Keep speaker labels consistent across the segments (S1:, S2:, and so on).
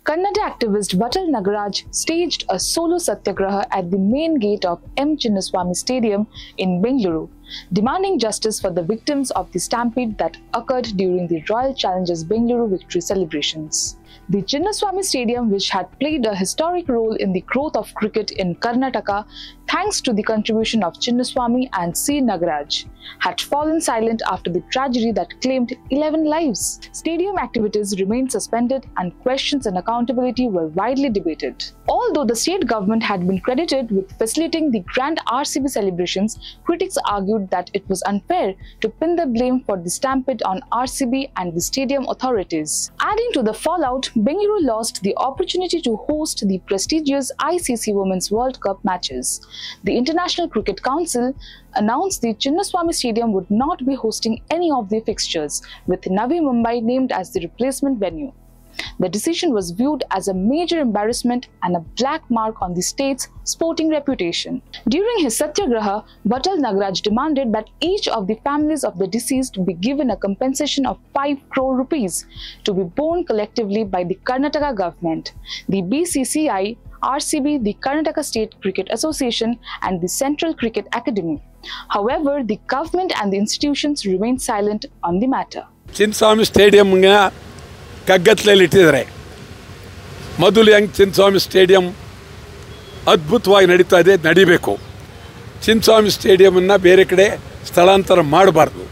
S1: Kannada activist Vatal Nagaraj staged a solo satyagraha at the main gate of M. Chinnaswamy Stadium in Bengaluru, demanding justice for the victims of the stampede that occurred during the Royal Challengers Bengaluru victory celebrations. The Chinnaswamy Stadium, which had played a historic role in the growth of cricket in Karnataka thanks to the contribution of Chinnaswamy and C. Nagaraj, had fallen silent after the tragedy that claimed 11 lives. Stadium activities remained suspended and questions and accountability were widely debated. Although the state government had been credited with facilitating the grand RCB celebrations, critics argued that it was unfair to pin the blame for the stampede on RCB and the stadium authorities. Adding to the fallout, Bengaluru lost the opportunity to host the prestigious ICC Women's World Cup matches. The International Cricket Council announced the Chinnaswamy Stadium would not be hosting any of the fixtures, with Navi Mumbai named as the replacement venue. The decision was viewed as a major embarrassment and a black mark on the state's sporting reputation. During his satyagraha, Vatal Nagaraj demanded that each of the families of the deceased be given a compensation of 5 crore rupees to be borne collectively by the Karnataka government, the BCCI, RCB, the Karnataka State Cricket Association and the Central Cricket Academy. However, the government and the institutions remained silent on the matter.
S2: Chinnaswamy Stadium ಕಗ್ಗತ್ತಲೆಯಲ್ಲಿ ಇಟ್ಟಿದ್ದಾರೆ. ಮೊದಲು ಹೆಂಗೆ Chinnaswamy stadium ಅದ್ಭುತವಾಗಿ ನಡೀತಾ ಇದೆ, ನಡಿಬೇಕು. ಚಿನ್ನಸ್ವಾಮಿ ಸ್ಟೇಡಿಯಮನ್ನು ಬೇರೆ ಕಡೆ ಸ್ಥಳಾಂತರ ಮಾಡಬಾರ್ದು.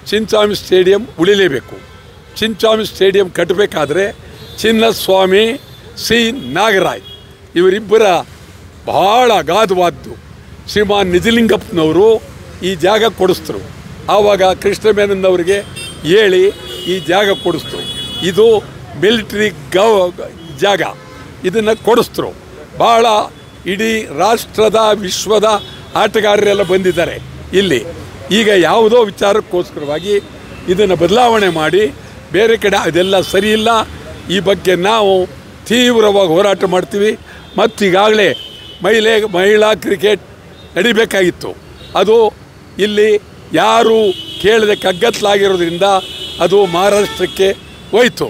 S2: ಚಿನ್ನಸ್ವಾಮಿ ಸ್ಟೇಡಿಯಂ ಉಳಿಲೇಬೇಕು. ಚಿನ್ನಸ್ವಾಮಿ ಸ್ಟೇಡಿಯಂ ಕಟ್ಟಬೇಕಾದ್ರೆ ಚಿನ್ನಸ್ವಾಮಿ ಸಿ ನಾಗರಾಜ್ ಇವರಿಬ್ಬರ ಬಹಳ ಅಗಾಧವಾದ್ದು. ಶ್ರೀಮಾನ್ ನಿಜಲಿಂಗಪ್ಪನವರು ಈ ಜಾಗ ಕೊಡಿಸ್ತರು. ಆವಾಗ ಕೃಷ್ಣಮೇನಂದವರಿಗೆ ಹೇಳಿ ಈ ಜಾಗ ಕೊಡಿಸ್ತರು. ಇದು ಮಿಲಿಟರಿ ಜಾಗ, ಇದನ್ನು ಕೊಡಿಸ್ತರು. ಭಾಳ ಇಡೀ ರಾಷ್ಟ್ರದ ವಿಶ್ವದ ಆಟಗಾರರೆಲ್ಲ ಬಂದಿದ್ದಾರೆ ಇಲ್ಲಿ. ಈಗ ಯಾವುದೋ ವಿಚಾರಕ್ಕೋಸ್ಕರವಾಗಿ ಇದನ್ನು ಬದಲಾವಣೆ ಮಾಡಿ ಬೇರೆ ಕಡೆ ಅದೆಲ್ಲ ಸರಿಯಿಲ್ಲ. ಈ ಬಗ್ಗೆ ನಾವು ತೀವ್ರವಾಗಿ ಹೋರಾಟ ಮಾಡ್ತೀವಿ. ಮತ್ತೀಗಾಗಲೇ ಮಹಿಳಾ ಕ್ರಿಕೆಟ್ ನಡಿಬೇಕಾಗಿತ್ತು. ಅದು ಇಲ್ಲಿ ಯಾರು ಕೇಳದೆ ಕಗ್ಗತ್ತಲಾಗಿರೋದ್ರಿಂದ ಅದು ಮಹಾರಾಷ್ಟ್ರಕ್ಕೆ ಹೋಯಿತು.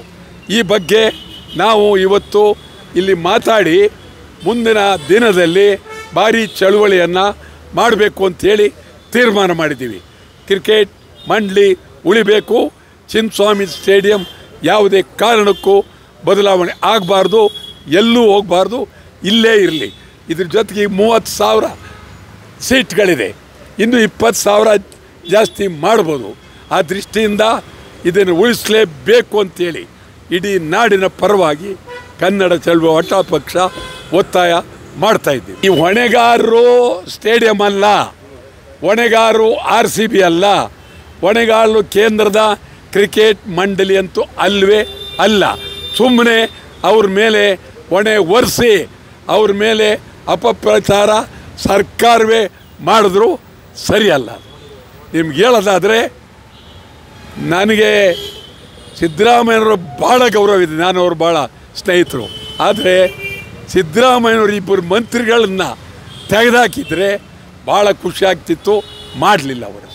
S2: ಈ ಬಗ್ಗೆ ನಾವು ಇವತ್ತು ಇಲ್ಲಿ ಮಾತಾಡಿ ಮುಂದಿನ ದಿನದಲ್ಲಿ ಭಾರಿ ಚಳುವಳಿಯನ್ನು ಮಾಡಬೇಕು ಅಂಥೇಳಿ ತೀರ್ಮಾನ ಮಾಡಿದ್ದೀವಿ. ಕ್ರಿಕೆಟ್ ಮಂಡಳಿ ಉಳಿಬೇಕು. ಚಿನ್ನಸ್ವಾಮಿ ಸ್ಟೇಡಿಯಂ ಯಾವುದೇ ಕಾರಣಕ್ಕೂ ಬದಲಾವಣೆ ಆಗಬಾರ್ದು, ಎಲ್ಲೂ ಹೋಗಬಾರ್ದು, ಇಲ್ಲೇ ಇರಲಿ. ಇದ್ರ ಜೊತೆಗೆ 30,000 ಸೀಟ್ಗಳಿದೆ, ಇನ್ನು 20,000 ಜಾಸ್ತಿ ಮಾಡ್ಬೋದು. ಆ ದೃಷ್ಟಿಯಿಂದ ಇದನ್ನು ಉಳಿಸಲೇಬೇಕು ಅಂತೇಳಿ ಇಡೀ ನಾಡಿನ ಪರವಾಗಿ ಕನ್ನಡ ಚಳವಳಿ ಹೋರಾಟ ಪಕ್ಷ ಒತ್ತಾಯ ಮಾಡ್ತಾ ಇದ್ದೀವಿ. ಈ ಹೊಣೆಗಾರರು ಸ್ಟೇಡಿಯಂ ಅಲ್ಲ, ಹೊಣೆಗಾರರು RCB ಅಲ್ಲ, ಹೊಣೆಗಾರರು ಕೇಂದ್ರದ ಕ್ರಿಕೆಟ್ ಮಂಡಳಿ ಅಂತೂ ಅಲ್ವೇ ಅಲ್ಲ. ಸುಮ್ಮನೆ ಅವ್ರ ಮೇಲೆ ಹೊಣೆ ಒರೆಸಿ ಅವ್ರ ಮೇಲೆ ಅಪಪ್ರಚಾರ ಸರ್ಕಾರವೇ ಮಾಡಿದ್ರು ಸರಿಯಲ್ಲ. ನಿಮ್ಗೆ ಹೇಳೋದಾದರೆ, ನನಗೆ ಸಿದ್ದರಾಮಯ್ಯನವರು ಭಾಳ ಗೌರವ ಇದೆ, ನಾನು ಅವರು ಭಾಳ ಸ್ನೇಹಿತರು. ಆದರೆ ಸಿದ್ದರಾಮಯ್ಯನವರು ಇಬ್ಬರು ಮಂತ್ರಿಗಳನ್ನು ತೆಗೆದಾಕಿದರೆ ಭಾಳ ಖುಷಿ ಆಗ್ತಿತ್ತು, ಮಾಡಲಿಲ್ಲ ಅವರು.